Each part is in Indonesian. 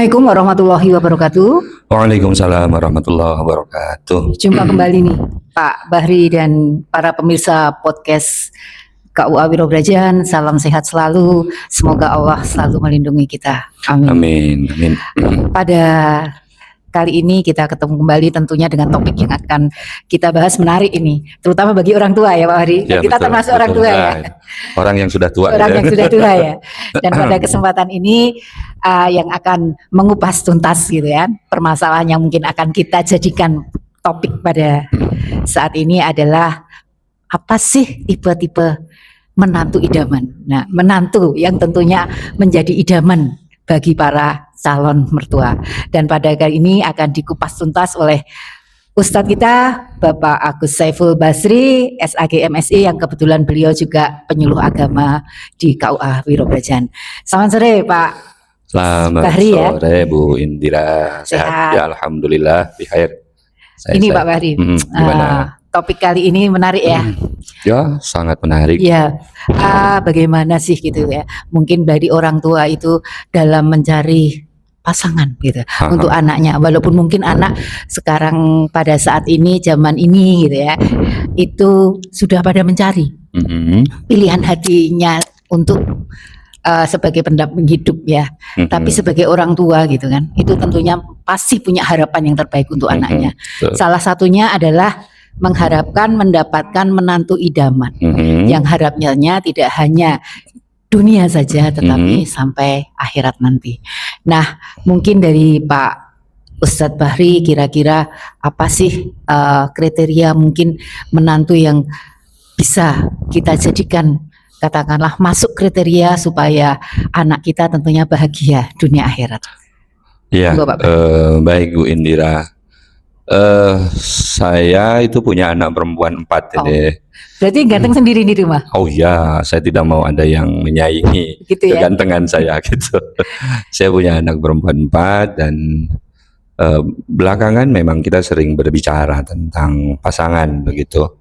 Assalamualaikum warahmatullahi wabarakatuh. Waalaikumsalam warahmatullahi wabarakatuh. Jumpa kembali nih Pak Bahri dan para pemirsa podcast KUA Wirobrajan. Salam sehat selalu. Semoga Allah selalu melindungi kita. Amin. Amin. Amin. Pada kali ini kita ketemu kembali tentunya dengan topik yang akan kita bahas menarik ini, terutama bagi orang tua ya Pak Bahri. Ya, kita betul, termasuk betul. orang tua ya. Orang yang sudah tua. Orang ya. yang sudah tua ya. Dan pada kesempatan ini yang akan mengupas tuntas gitu ya, permasalahan yang mungkin akan kita jadikan topik pada saat ini adalah apa sih tipe-tipe menantu idaman. Nah, menantu yang tentunya menjadi idaman bagi para calon mertua. Dan pada kali ini akan dikupas tuntas oleh Ustadz kita Bapak Agus Saiful Basri, SAG MSI, yang kebetulan beliau juga penyuluh agama di KUA Wirobrajan. Selamat sore Pak Selamat Bahri ya. sore Bu Indira. Sehat ya, alhamdulillah. Bihair. Ini Pak Bahri, gimana? topik kali ini menarik ya. Ya, sangat menarik. Ya, bagaimana sih gitu ya? Mungkin dari orang tua itu dalam mencari pasangan gitu untuk anaknya, walaupun mungkin anak sekarang pada saat ini zaman ini gitu ya, itu sudah pada mencari pilihan hatinya untuk sebagai pendamping hidup ya. Tapi sebagai orang tua gitu kan, itu tentunya pasti punya harapan yang terbaik untuk anaknya. Salah satunya adalah mengharapkan mendapatkan menantu idaman yang harapnya tidak hanya dunia saja tetapi sampai akhirat nanti. Nah, mungkin dari Pak Ustadz Bahri kira-kira apa sih kriteria mungkin menantu yang bisa kita jadikan katakanlah masuk kriteria supaya anak kita tentunya bahagia dunia akhirat. Ya, baik Bu Indira. Saya itu punya anak perempuan 4 jadi. Berarti ganteng sendiri di rumah? Oh ya, saya tidak mau ada yang menyaingi gitu ya? Kegantengan saya gitu. Saya punya anak perempuan 4 dan belakangan memang kita sering berbicara tentang pasangan begitu.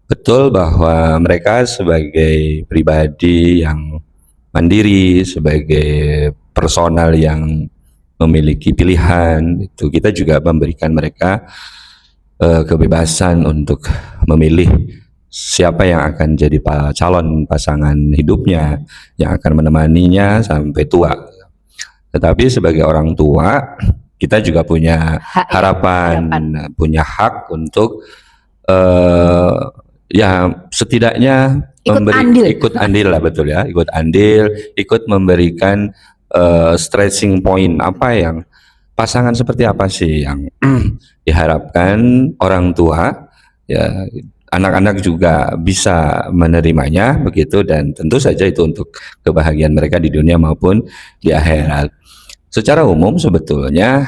Betul bahwa mereka sebagai pribadi yang mandiri, sebagai personal yang memiliki pilihan, itu kita juga memberikan mereka kebebasan untuk memilih siapa yang akan jadi calon pasangan hidupnya yang akan menemaninya sampai tua. Tetapi sebagai orang tua kita juga punya harapan, punya hak untuk ya setidaknya ikut andil lah, betul ya, ikut andil, ikut memberikan stressing point apa yang pasangan seperti apa sih yang diharapkan orang tua ya, anak-anak juga bisa menerimanya begitu, dan tentu saja itu untuk kebahagiaan mereka di dunia maupun di akhirat. Secara umum sebetulnya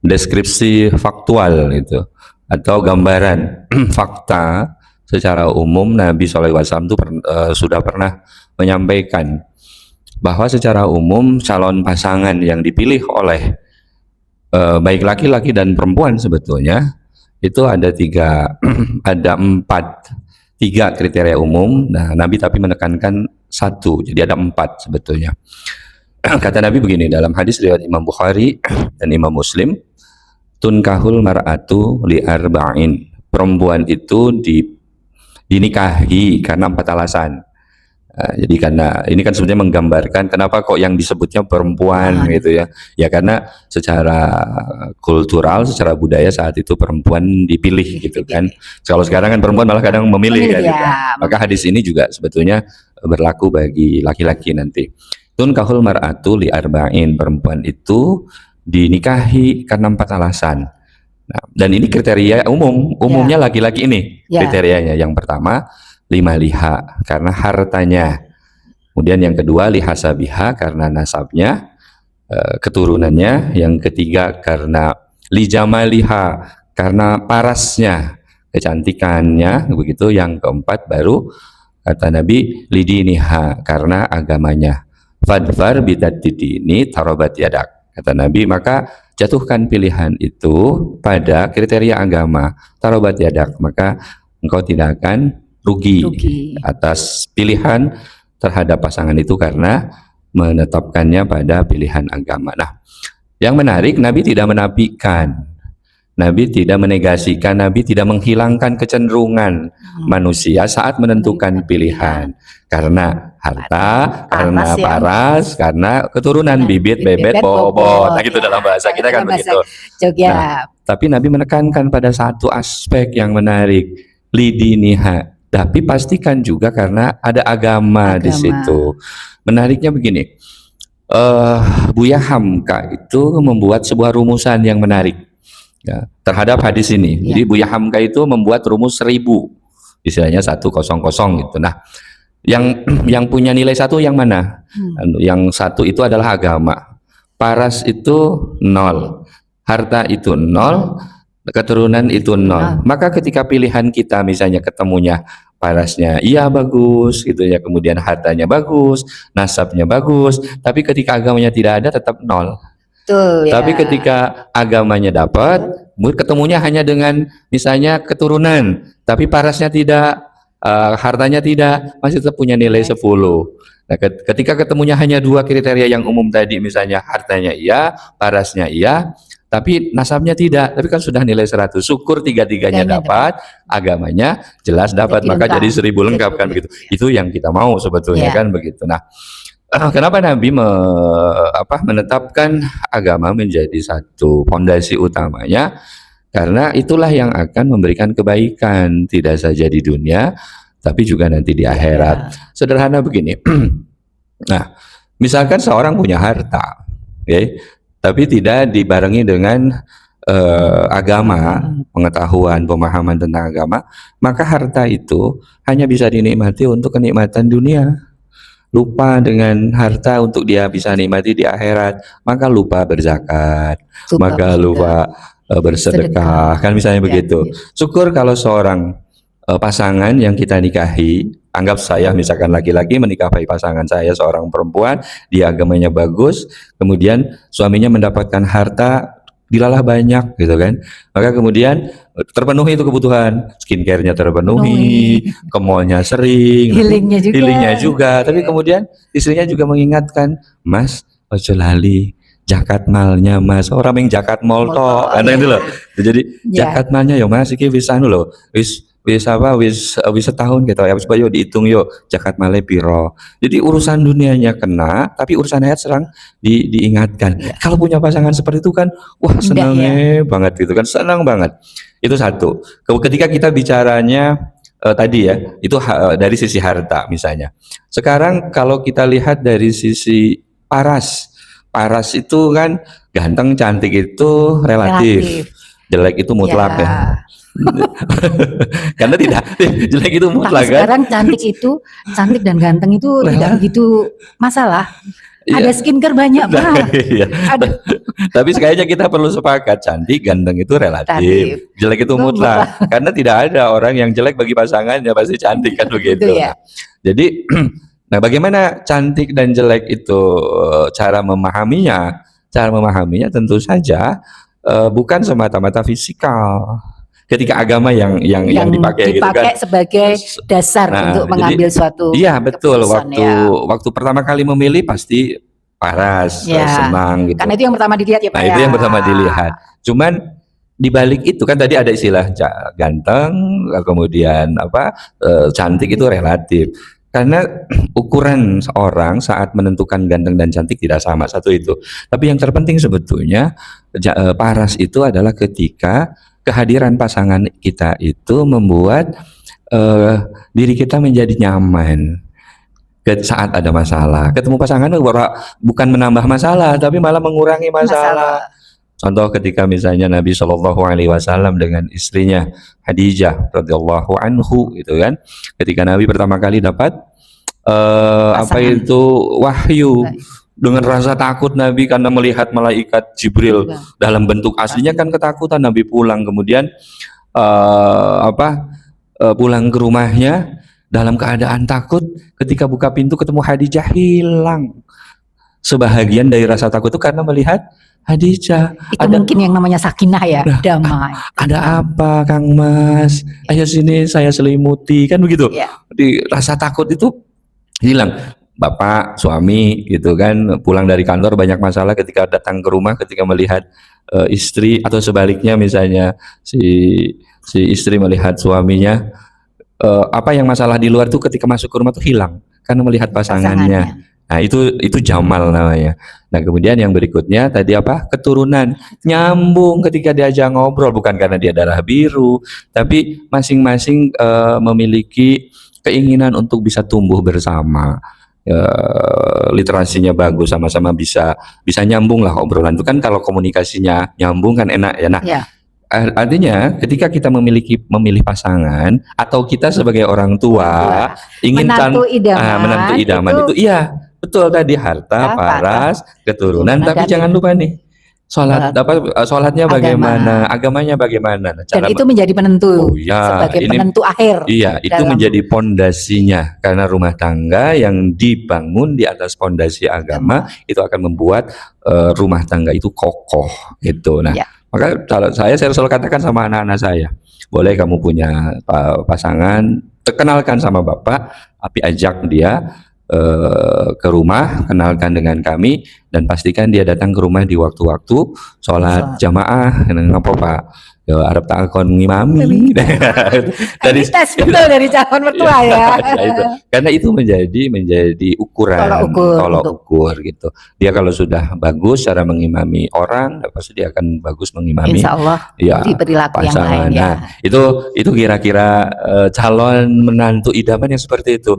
deskripsi faktual itu atau gambaran fakta secara umum Nabi SAW itu sudah pernah menyampaikan bahwa secara umum calon pasangan yang dipilih oleh baik laki-laki dan perempuan sebetulnya itu ada tiga kriteria umum. Nah, Nabi tapi menekankan 1, jadi ada 4 sebetulnya. Kata Nabi begini dalam hadis riwayat Imam Bukhari dan Imam Muslim, tunkahul mar'atu li arba'in, perempuan itu dinikahi karena 4 alasan. Jadi karena ini kan sebenarnya menggambarkan kenapa kok yang disebutnya perempuan gitu ya. Ya karena secara kultural, secara budaya saat itu perempuan dipilih gitu kan. Kalau sekarang kan perempuan malah kadang memilih kan. Gitu. Maka hadis ini juga sebetulnya berlaku bagi laki-laki nanti. Tunkahul mar'atu li arba'in, perempuan itu dinikahi karena 4 alasan. Nah, dan ini kriteria umumnya laki-laki ini kriterianya. Yang pertama 5 liha karena hartanya, kemudian yang kedua lihasabiha karena nasabnya, keturunannya, yang ketiga karena lijamaliha karena parasnya, kecantikannya begitu, yang keempat baru kata Nabi lidiniha karena agamanya. Fadfar bidatidini tarobat yadak, kata Nabi, maka jatuhkan pilihan itu pada kriteria agama, tarobat yadak, maka engkau tidak akan rugi atas pilihan terhadap pasangan itu karena menetapkannya pada pilihan agama. Nah, yang menarik, Nabi tidak menafikan, Nabi tidak menegasikan, Nabi tidak menghilangkan kecenderungan manusia saat menentukan pilihan. Karena harta, karena paras, karena keturunan, bibit, bebet, bobot. Nah, gitu dalam bahasa kita kan begitu. Jogja. Nah, tapi Nabi menekankan pada satu aspek yang menarik, lidiniha. Tapi pastikan juga karena ada agama di situ. Menariknya begini, Buya Hamka itu membuat sebuah rumusan yang menarik ya, terhadap hadis ini. Jadi Buya Hamka itu membuat rumus 1000, istilahnya 100 gitu. Nah, yang punya nilai 1 yang mana? Yang 1 itu adalah agama. Paras itu 0, harta itu 0, keturunan itu 0. Maka ketika pilihan kita misalnya ketemunya parasnya iya bagus gitu ya, kemudian hartanya bagus, nasabnya bagus, tapi ketika agamanya tidak ada tetap 0. Betul, ya. Tapi ketika agamanya dapat, ketemunya hanya dengan misalnya keturunan, tapi parasnya tidak, hartanya tidak, masih tetap punya nilai 10. Nah, ketika ketemunya hanya 2 kriteria yang umum tadi, misalnya hartanya iya, parasnya iya, tapi nasabnya tidak, tapi kan sudah nilai 100. Syukur 3-tiganya dapat, agamanya jelas dapat, maka jadi 1000 lengkap kan begitu. Itu yang kita mau sebetulnya kan begitu. Nah, kenapa Nabi menetapkan agama menjadi satu fondasi utamanya? Karena itulah yang akan memberikan kebaikan, tidak saja di dunia, tapi juga nanti di akhirat. Sederhana begini. Nah, misalkan seorang punya harta, tapi tidak dibarengi dengan agama, pengetahuan, pemahaman tentang agama, maka harta itu hanya bisa dinikmati untuk kenikmatan dunia. Lupa dengan harta untuk dia bisa nikmati di akhirat, maka lupa berzakat, maka lupa bersedekah, kan misalnya begitu. Syukur kalau seorang pasangan yang kita nikahi, anggap saya misalkan laki-laki menikahi pasangan saya seorang perempuan, dia agamanya bagus, kemudian suaminya mendapatkan harta dilalah banyak gitu kan, maka kemudian terpenuhi itu kebutuhan, skincare-nya terpenuhi, ke mall-nya sering, healingnya juga, tapi kemudian istrinya juga mengingatkan, Mas, ojo lali zakat malnya Mas, orang yang zakat mall toh, karena itu loh, jadi zakat malnya ya Mas, iki wis anu loh, wis setahun gitu ya, supaya dihitung yuk zakat malnya piro. Jadi urusan dunianya kena, tapi urusan akhirat serang diingatkan. Kalau punya pasangan seperti itu kan, wah senangnya banget gitu kan, senang banget. Itu satu. Ketika kita bicaranya tadi ya, itu dari sisi harta misalnya. Sekarang kalau kita lihat dari sisi paras itu kan ganteng cantik itu relatif. Jelek itu mutlak ya. Karena tidak jelek itu mutlak kan. Sekarang cantik dan ganteng itu tidak begitu masalah. Ada skincare banyak Pak. Tapi kayaknya kita perlu sepakat, cantik ganteng itu relatif, jelek itu mutlak. Karena tidak ada orang yang jelek bagi pasangannya, pasti cantik kan begitu. Jadi nah, bagaimana cantik dan jelek itu cara memahaminya? Cara memahaminya tentu saja bukan semata-mata fisikal. Ketika agama yang dipakai gitu kan sebagai dasar untuk mengambil suatu iya betul, waktu pertama kali memilih pasti paras, senang gitu. Karena itu yang pertama dilihat ya Pak. Nah, itu yang pertama dilihat. Cuman di balik itu kan tadi ada istilah ganteng, kemudian cantik itu relatif. Karena ukuran seorang saat menentukan ganteng dan cantik tidak sama, satu itu. Tapi yang terpenting sebetulnya paras itu adalah ketika kehadiran pasangan kita itu membuat diri kita menjadi nyaman saat ada masalah. Ketemu pasangan bukan menambah masalah, tapi malah mengurangi masalah. Contoh ketika misalnya Nabi Shallallahu Alaihi Wasallam dengan istrinya Khadijah radhiyallahu anhu itu kan, ketika Nabi pertama kali dapat wahyu, dengan rasa takut Nabi karena melihat malaikat Jibril dalam bentuk aslinya kan ketakutan. Nabi pulang kemudian pulang ke rumahnya dalam keadaan takut. Ketika buka pintu ketemu Khadijah, hilang sebahagian dari rasa takut itu karena melihat Khadijah. Itu mungkin yang namanya sakinah ya, damai. Ada apa Kang Mas? Ayo sini saya selimuti kan begitu. Jadi rasa takut itu hilang. bapak, suami gitu kan, pulang dari kantor banyak masalah ketika datang ke rumah, ketika melihat istri, atau sebaliknya misalnya si istri melihat suaminya, apa yang masalah di luar tuh ketika masuk ke rumah tuh hilang karena melihat pasangannya. Nah, itu jamal namanya. Nah, kemudian yang berikutnya tadi apa? Keturunan. Nyambung ketika diajak ngobrol, bukan karena dia darah biru, tapi masing-masing memiliki keinginan untuk bisa tumbuh bersama. Literasinya bagus, sama-sama bisa nyambung lah obrolan itu kan. Kalau komunikasinya nyambung kan enak ya. Nah, artinya ketika kita memilih pasangan, atau kita sebagai orang tua ingin menantu idaman itu iya betul tadi, harta, paras, keturunan, tapi jangan lupa nih sholatnya bagaimana, agamanya bagaimana. Nah, dan itu menjadi penentu sebagai penentu akhir. Iya, itu menjadi pondasinya, karena rumah tangga yang dibangun di atas pondasi agama itu akan membuat rumah tangga itu kokoh gitu. Nah, maka kalau saya selalu katakan sama anak-anak saya, boleh kamu punya pasangan, kenalkan sama bapak, tapi ajak dia ke rumah, kenalkan dengan kami, dan pastikan dia datang ke rumah di waktu-waktu sholat jamaah. Kenapa Pak? Arab takon ngimami. Dari tes betul dari calon mertua ya. Karena itu menjadi ukuran, tolok ukur gitu. Dia kalau sudah bagus cara mengimami orang, pasti dia akan bagus mengimami. Insya Allah di perilaku yang lain ya. Nah, itu kira-kira calon menantu idaman yang seperti itu.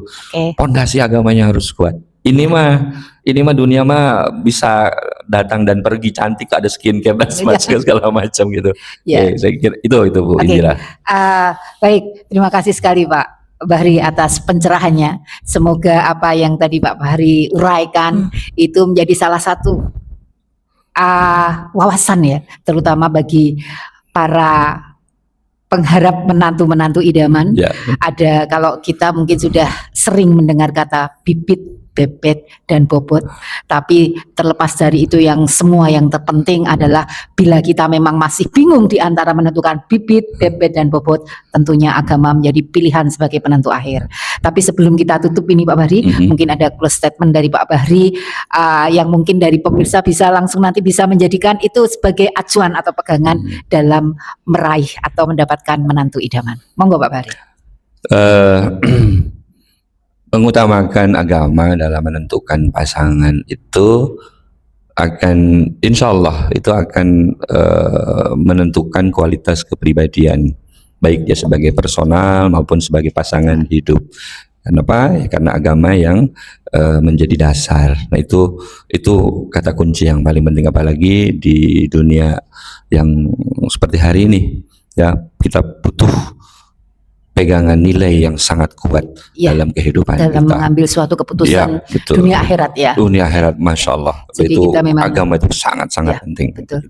Pondasi agamanya harus kuat. Ini mah dunia mah bisa datang dan pergi, cantik, ada skincare dan segala macam gitu. Saya kira itu Bu Indira. Baik, terima kasih sekali Pak Bahri atas pencerahannya. Semoga apa yang tadi Pak Bahri uraikan itu menjadi salah satu wawasan ya, terutama bagi para pengharap menantu idaman. Ada, kalau kita mungkin sudah sering mendengar kata bibit, bebet, dan bobot, tapi terlepas dari itu, yang semua yang terpenting adalah bila kita memang masih bingung di antara menentukan bibit, bebet, dan bobot, tentunya agama menjadi pilihan sebagai penentu akhir. Tapi sebelum kita tutup ini Pak Bahri, mungkin ada close statement dari Pak Bahri yang mungkin dari pemirsa bisa langsung nanti bisa menjadikan itu sebagai acuan atau pegangan dalam meraih atau mendapatkan menantu idaman. Monggo Pak Bahri. Mengutamakan agama dalam menentukan pasangan itu akan, insya Allah itu akan menentukan kualitas kepribadian, baik dia sebagai personal maupun sebagai pasangan hidup. Kenapa? Ya, karena agama yang menjadi dasar. Nah, itu kata kunci yang paling penting, apalagi di dunia yang seperti hari ini. Ya, kita butuh pegangan nilai yang sangat kuat dalam kehidupan dalam kita. Mengambil suatu keputusan dunia akhirat ya. Dunia akhirat, masya Allah. Jadi itu kita memang, agama itu sangat penting. Betul.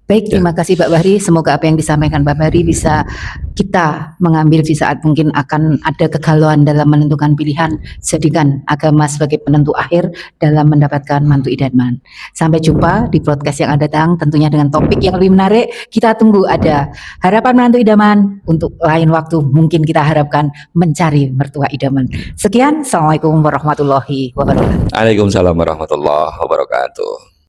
Baik, terima kasih Pak Bahri. Semoga apa yang disampaikan Pak Bahri bisa kita mengambil di saat mungkin akan ada kegalauan dalam menentukan pilihan. Jadikan agama sebagai penentu akhir dalam mendapatkan mantu idaman. Sampai jumpa di podcast yang akan datang, tentunya dengan topik yang lebih menarik. Kita tunggu ada harapan menantu idaman. Untuk lain waktu mungkin kita harapkan mencari mertua idaman. Sekian, Assalamualaikum warahmatullahi wabarakatuh. Waalaikumsalam warahmatullahi wabarakatuh.